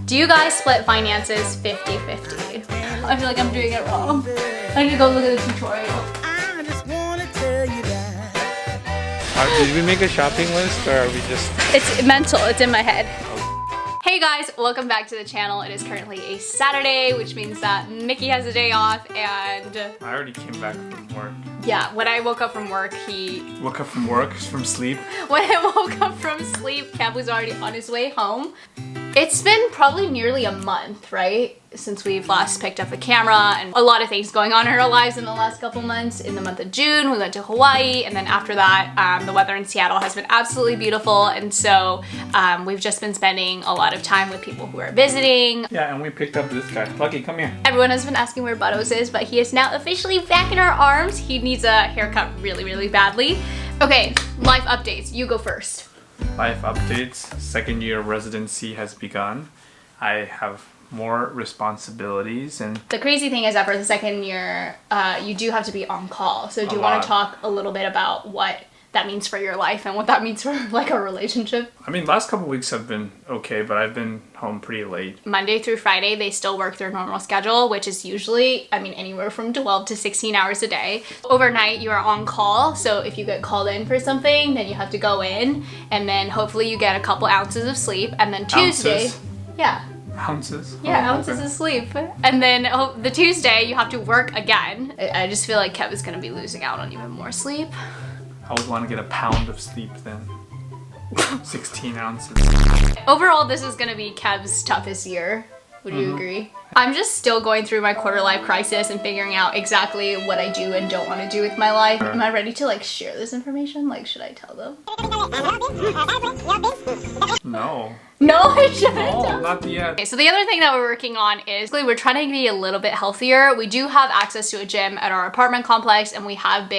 Do you guys split finances 50-50? I feel like I'm doing it wrong. I need to go look at the tutorial. I just wanna tell you that. Did we make a shopping list or are we just... It's mental, it's in my head. Hey guys, welcome back to the channel. It is currently a Saturday, which means that Mickey has a day off and... I already came back from work. Yeah, when I woke up from work, Woke up from work? From sleep? When I woke up from sleep, Kev was already on his way home. It's been probably nearly a month, right? Since we've last picked up a camera, and a lot of things going on in our lives in the last couple months. In the month of June, we went to Hawaii, and then after that, the weather in Seattle has been absolutely beautiful, and so we've just been spending a lot of time with people who are visiting. Yeah, and we picked up this guy. Lucky, come here. Everyone has been asking where 𝘀𝗀𝗀𝗶 is, but he is now officially back in our arms. He needs a haircut really, really badly. Okay, life updates. You go first. Life updates. Second year residency has begun. I have more responsibilities and... The crazy thing is that for the second year, you do have to be on call. So do you want to talk a little bit about what that means for your life and what that means for like a relationship? I mean, last couple weeks have been okay, but I've been home pretty late. Monday through Friday, they still work their normal schedule, which is usually, I mean, anywhere from 12 to 16 hours a day. Overnight, you are on call. So if you get called in for something, then you have to go in and then hopefully you get a couple ounces of sleep. And then Tuesday, Ounces? Yeah. Ounces? Yeah, Oh, ounces okay. of sleep. And then the Tuesday, you have to work again. I just feel like Kev is gonna be losing out on even more sleep. I would want to get a pound of sleep then. 16 ounces. Overall, this is gonna be Kev's toughest year. Would you agree? I'm just still going through my quarter life crisis and figuring out exactly what I do and don't want to do with my life. Am I ready to like share this information? Like, should I tell them? No. No, I shouldn't. No, not yet. Okay, so the other thing that we're working on is we're trying to be a little bit healthier. We do have access to a gym at our apartment complex, and we were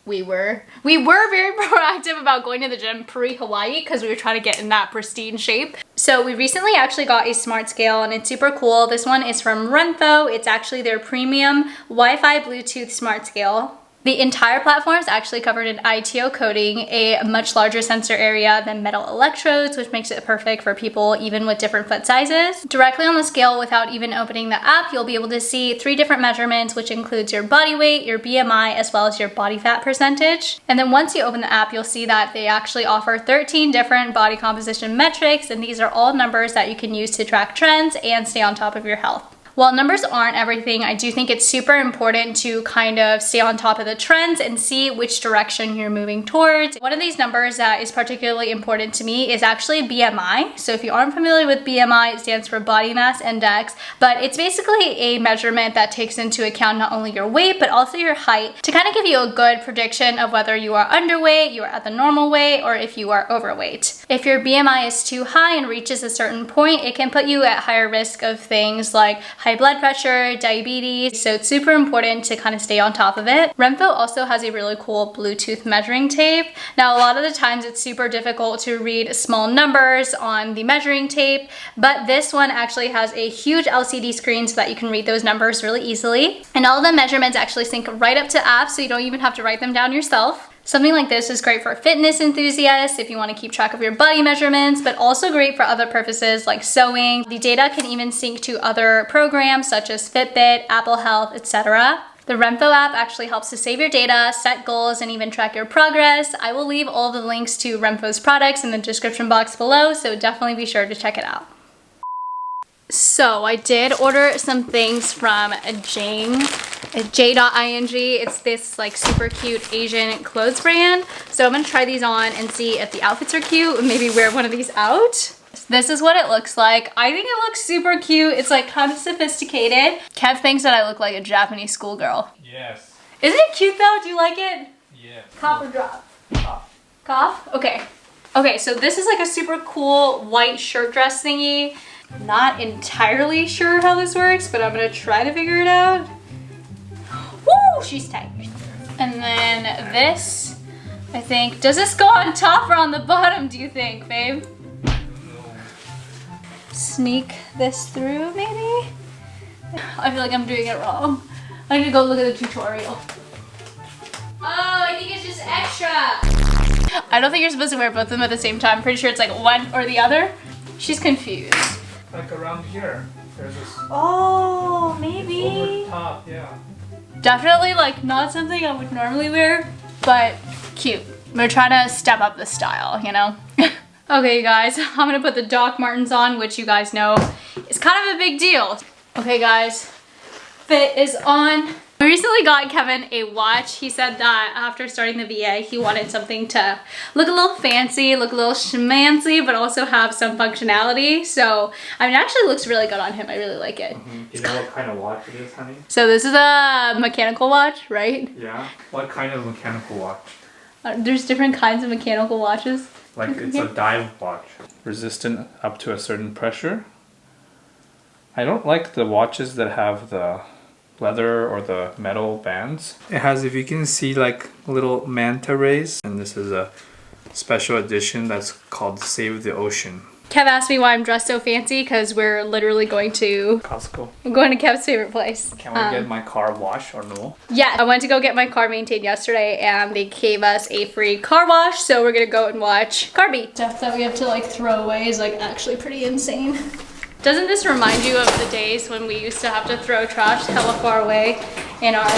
very proactive about going to the gym pre-Hawaii because we were trying to get in that pristine shape. So we recently actually got a smart scale and it's super cool. This one is from 𝘀𝘀𝗶𝗹. It's actually their premium Wi-Fi Bluetooth smart scale. The entire platform is actually covered in ITO coating, a much larger sensor area than metal electrodes, which makes it perfect for people even with different foot sizes. Directly on the scale, without even opening the app, you'll be able to see 3 different measurements, which includes your body weight, your BMI, as well as your body fat percentage. And then once you open the app, you'll see that they actually offer 13 different body composition metrics, and these are all numbers that you can use to track trends and stay on top of your health. While numbers aren't everything, I do think it's super important to kind of stay on top of the trends and see which direction you're moving towards. One of these numbers that is particularly important to me is actually BMI. So if you aren't familiar with BMI, it stands for Body Mass Index, but it's basically a measurement that takes into account not only your weight, but also your height to kind of give you a good prediction of whether you are underweight, you are at the normal weight, or if you are overweight. If your BMI is too high and reaches a certain point, it can put you at higher risk of things like high blood pressure, diabetes, so it's super important to kind of stay on top of it. 𝘀𝘀𝗶𝗹 also has a really cool Bluetooth measuring tape. Now, a lot of the times it's super difficult to read small numbers on the measuring tape, but this one actually has a huge LCD screen so that you can read those numbers really easily. And all of the measurements actually sync right up to apps, so you don't even have to write them down yourself. Something like this is great for fitness enthusiasts if you want to keep track of your body measurements, but also great for other purposes like sewing. The data can even sync to other programs such as Fitbit, Apple Health, etc. The 𝘀𝘀𝗶𝗹 app actually helps to save your data, set goals, and even track your progress. I will leave all the links to 𝘀𝘀𝗶𝗹's products in the description box below, so definitely be sure to check it out. So I did order some things from 𝘀cie𝗰𝗶𝗹. It's this like super cute Asian clothes brand. So I'm gonna try these on and see if the outfits are cute and maybe wear one of these out. This is what it looks like. I think it looks super cute. It's like kind of sophisticated. Kev thinks that I look like a Japanese schoolgirl. Yes. Isn't it cute though? Do you like it? Yes. Cough or drop? Cough. Cough? Okay. Okay, so this is like a super cool white shirt dress thingy. Not entirely sure how this works, but I'm gonna try to figure it out. Woo! She's tight. And then this, I think, does this go on top or on the bottom, do you think, babe? Sneak this through, maybe? I feel like I'm doing it wrong. I need to go look at the tutorial. Oh, I think it's just extra. I don't think you're supposed to wear both of them at the same time. I'm pretty sure it's like one or the other. She's confused. like around here. There's this Oh, over maybe. the top, yeah. Definitely like not something I would normally wear, but cute. We're trying to step up the style, you know? Okay, you guys, I'm gonna put the Doc Martens on, which you guys know is kind of a big deal. Okay, guys, fit is on. We recently got Kevin a watch. He said that after starting the VA, he wanted something to look a little fancy, look a little schmancy, but also have some functionality. So, I mean, it actually looks really good on him. I really like it. Do you know what kind of watch it is, honey? So this is a mechanical watch, right? Yeah. What kind of mechanical watch? There's different kinds of mechanical watches. Like it's a dive watch. Resistant up to a certain pressure. I don't like the watches that have the leather or the metal bands. It has, if you can see, like little manta rays. And this is a special edition that's called Save the Ocean. Kev asked me why I'm dressed so fancy because we're literally going to Costco. Kev's favorite place. Can we get my car washed or no? Yeah, I went to go get my car maintained yesterday and they gave us a free car wash, so we're gonna go and watch 𝘀𝗶𝗹. Stuff that we have to like throw away is like actually pretty insane. Doesn't this remind you of the days when we used to have to throw trash hella far away in our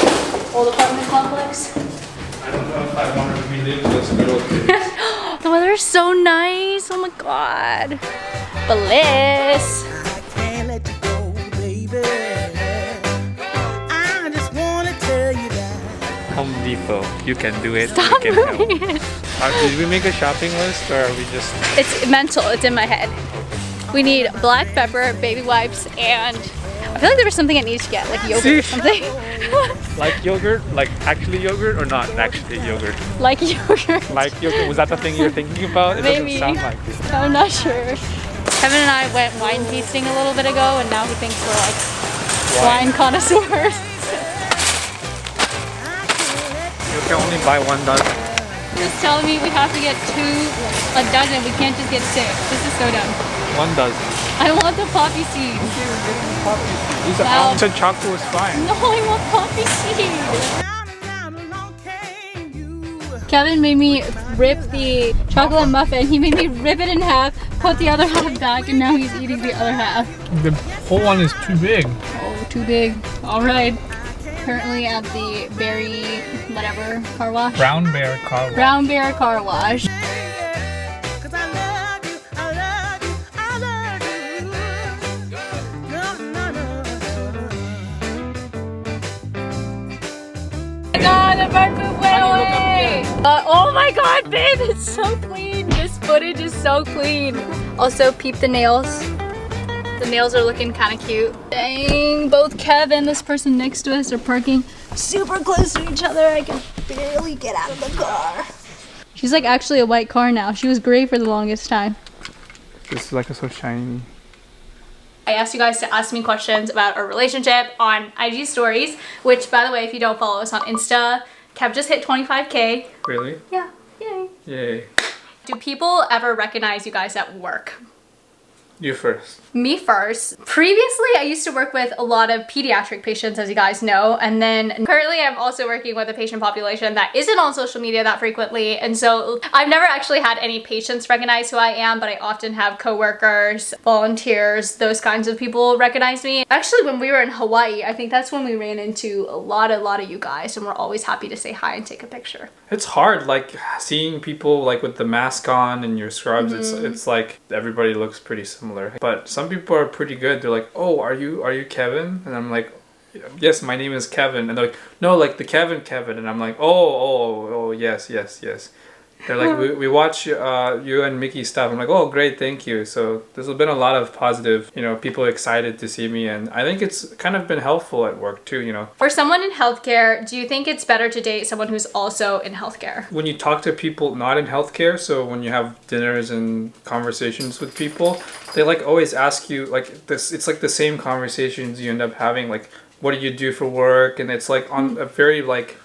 old apartment complex? I don't know if I want to relive those good old days. The weather is so nice. Oh my god. Bliss. I can't let you go, baby. I just wanna tell you that. Home Depot, you can do it. Stop you can moving help. it. Did we make a shopping list or are we just... It's mental. It's in my head. We need black pepper, baby wipes, and I feel like there was something I needed to get, like yogurt or something. Like yogurt? Like actually yogurt or not actually yogurt? Like yogurt. Like yogurt? Was that the thing you're thinking about? It Maybe. doesn't sound like it. I'm not sure. Kevin and I went wine tasting a little bit ago, and now he thinks we're like wine connoisseurs. You can only buy 1 dozen. He's telling me we have to get a dozen. We can't just get 6. This is so dumb. 1 dozen. I want the poppy seed. These are Wow. almonds and chocolate was fine. No, I want poppy seed. Down along came you. Kevin made me rip the chocolate muffin. He made me rip it in half, put the other half back, and now he's eating the other half. The whole one is too big. Oh, too big. All right. Currently at the berry, whatever, car wash. Brown Bear car wash. Brown Bear car wash. Cause I love you, I love you, I love you. No, no, no. Oh my god, the bird poop went away! Oh my god, babe, it's so clean. This footage is so clean. Also, peep the nails. The nails are looking kind of cute. Dang, both Kev and this person next to us are parking super close to each other. I can barely get out of the car. She's like actually a white car now. She was gray for the longest time. This is like so shiny. I asked you guys to ask me questions about our relationship on IG stories, which by the way, if you don't follow us on Insta, Kev just hit 25K. Really? Yeah, yay. Yay. Do people ever recognize you guys at work? You first. Me first. Previously, I used to work with a lot of pediatric patients, as you guys know, and then currently I'm also working with a patient population that isn't on social media that frequently, and so I've never actually had any patients recognize who I am, but I often have coworkers, volunteers, those kinds of people recognize me. Actually, when we were in Hawaii, I think that's when we ran into a lot of you guys, and we're always happy to say hi and take a picture. It's hard, like seeing people like with the mask on and your scrubs. It's like everybody looks pretty similar. But some people are pretty good. They're like, "Oh, are you Kevin?" And I'm like, "Yes, my name is Kevin." And they're like, "No, like the Kevin." And I'm like, "Oh, yes." They're like, we watch you and Miki stuff. I'm like, oh, great, thank you. So there's been a lot of positive, people excited to see me. And I think it's kind of been helpful at work too, For someone in healthcare, do you think it's better to date someone who's also in healthcare? When you talk to people not in healthcare, so when you have dinners and conversations with people, they like always ask you like this. It's like the same conversations you end up having. Like, what do you do for work? And it's like on a very like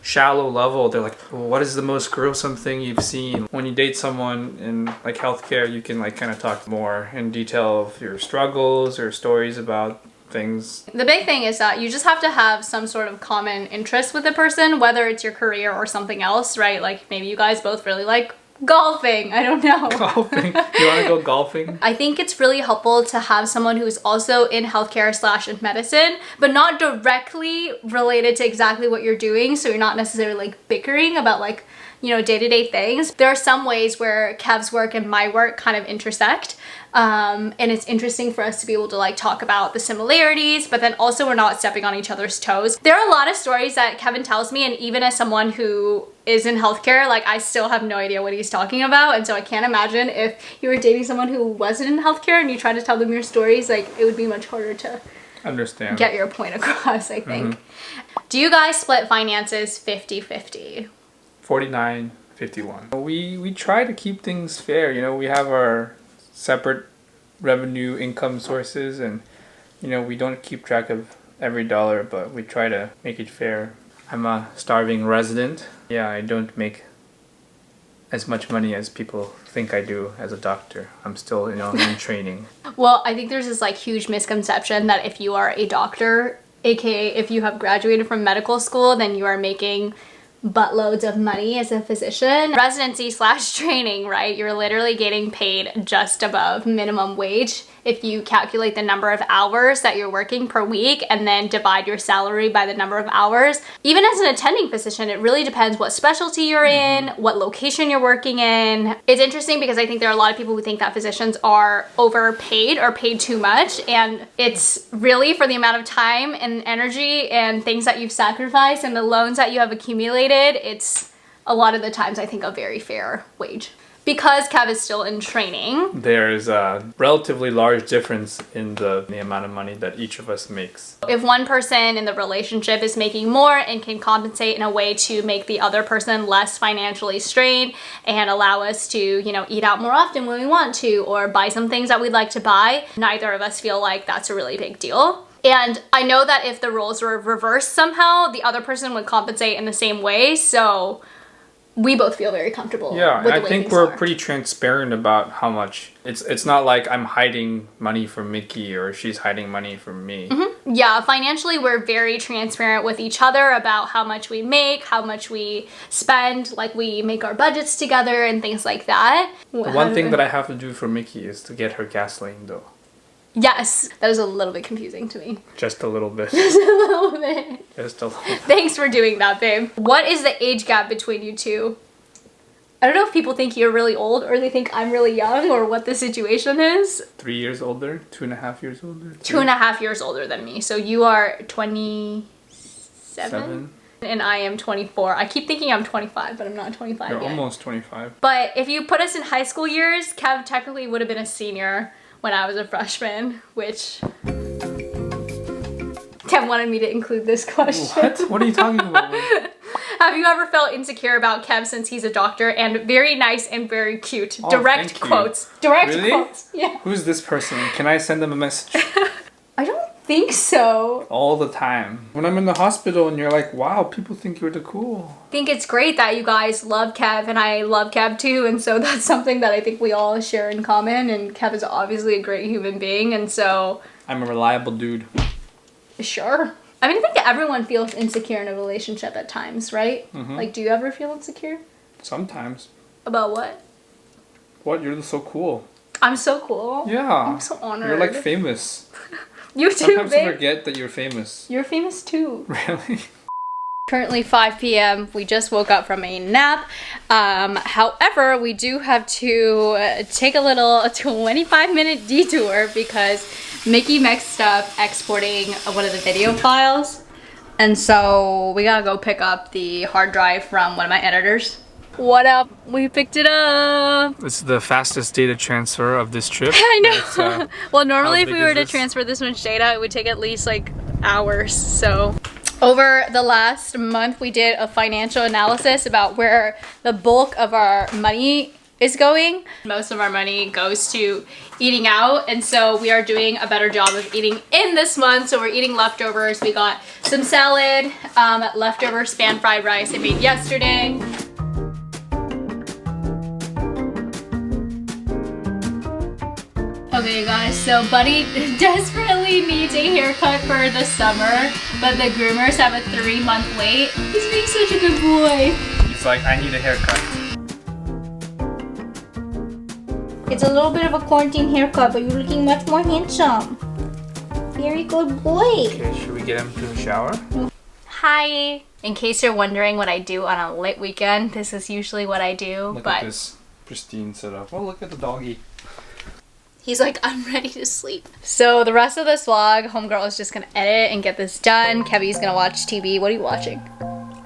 shallow level. They're like, well, what is the most gruesome thing you've seen? When you date someone in like healthcare, you can like kind of talk more in detail of your struggles or stories about things. The big thing is that you just have to have some sort of common interest with the person, whether it's your career or something else, right? Like maybe you guys both really like Golfing, I don't know. Golfing. You want to go golfing? I think it's really helpful to have someone who's also in healthcare / in medicine, but not directly related to exactly what you're doing. So you're not necessarily like bickering about like, you know, day-to-day things. There are some ways where Kev's work and my work kind of intersect. And it's interesting for us to be able to like talk about the similarities, but then also we're not stepping on each other's toes. There are a lot of stories that Kevin tells me, and even as someone who is in healthcare, like I still have no idea what he's talking about. And so I can't imagine if you were dating someone who wasn't in healthcare and you tried to tell them your stories, like it would be much harder to understand, get your point across, I think. Do you guys split finances 50-50? 49-51. We try to keep things fair. You know, we have our separate revenue income sources, and you know, we don't keep track of every dollar, but we try to make it fair. I'm a starving resident. Yeah, I don't make as much money as people think I do as a doctor. I'm still, you know, in training. Well, I think there's this like huge misconception that if you are a doctor, aka if you have graduated from medical school, then you are making buttloads of money as a physician. Residency / training, right? You're literally getting paid just above minimum wage if you calculate the number of hours that you're working per week and then divide your salary by the number of hours. Even as an attending physician, it really depends what specialty you're in, what location you're working in. It's interesting because I think there are a lot of people who think that physicians are overpaid or paid too much, and it's really for the amount of time and energy and things that you've sacrificed and the loans that you have accumulated. It's a lot of the times I think a very fair wage. Because Kev is still in training, there's a relatively large difference in the amount of money that each of us makes. If one person in the relationship is making more and can compensate in a way to make the other person less financially strained and allow us to, you know, eat out more often when we want to, or buy some things that we'd like to buy, neither of us feel like that's a really big deal. And I know that if the roles were reversed somehow, the other person would compensate in the same way, so we both feel very comfortable. Yeah, with the I way think things we're are. pretty transparent about how much. It's not like I'm hiding money from Miki or she's hiding money from me. Yeah, financially we're very transparent with each other about how much we make, how much we spend, like we make our budgets together and things like that. The one thing that I have to do for Miki is to get her gasoline though. Yes, that is a little bit confusing to me. Just a little bit. Just a little bit. Just a little bit. Thanks for doing that, babe. What is the age gap between you two? I don't know if people think you're really old or they think I'm really young or what the situation is. 3 years older? 2.5 years older? 2.5 years older than me. So you are 27? And I am 24. I keep thinking I'm 25, but I'm not 25 You're yet. almost 25. But if you put us in high school years, Kev technically would have been a senior when I was a freshman, which Kev wanted me to include this question. What? What are you talking about? Have you ever felt insecure about Kev since he's a doctor? And very nice and very cute. Oh, Direct thank you. quotes. Direct Really? quotes. Yeah. Who's this person? Can I send them a message? I don't think so. All the time. When I'm in the hospital and you're like, wow, people think you're the cool. I think it's great that you guys love Kev and I love Kev too, and so that's something that I think we all share in common, and Kev is obviously a great human being, and so... I'm a reliable dude. Sure. I mean, I think everyone feels insecure in a relationship at times, right? Like, do you ever feel insecure? Sometimes. About what? What? You're so cool. I'm so cool. Yeah. I'm so honored. You're like famous. You too, Sometimes I babe. forget that you're famous. You're famous too. Really? Currently 5 p.m. We just woke up from a nap. However, we do have to take a little 25-minute detour because Miki messed up exporting one of the video files. And so we gotta go pick up the hard drive from one of my editors. What up? We picked it up. It's the fastest data transfer of this trip. I know. It's, well, normally how if we big were is to this? transfer this much data, it would take at least like hours. So over the last month, we did a financial analysis about where the bulk of our money is going. Most of our money goes to eating out, and so we are doing a better job of eating in this month. So we're eating leftovers. We got some salad, leftover Spam fried rice I made yesterday. Okay guys, so Buddy desperately needs a haircut for the summer, but the groomers have a 3-month wait. He's being such a good boy. He's like, I need a haircut. It's a little bit of a quarantine haircut, but you're looking much more handsome. Very good boy. Okay, should we get him to the shower? Hi. In case you're wondering what I do on a lit weekend, this is usually what I do. Look but at this pristine setup. Oh, look at the doggy. he's like, I'm ready to sleep. So the rest of this vlog, homegirl is just gonna edit and get this done. Kevy's gonna watch TV. What are you watching?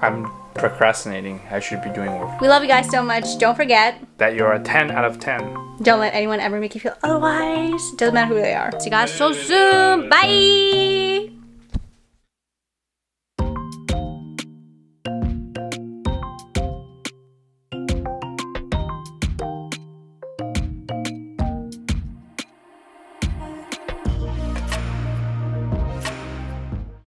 I'm procrastinating. I should be doing work. We love you guys so much. Don't forget That you're a 10 out of 10. don't let anyone ever make you feel otherwise. Doesn't matter who they are. See you guys so soon. Bye.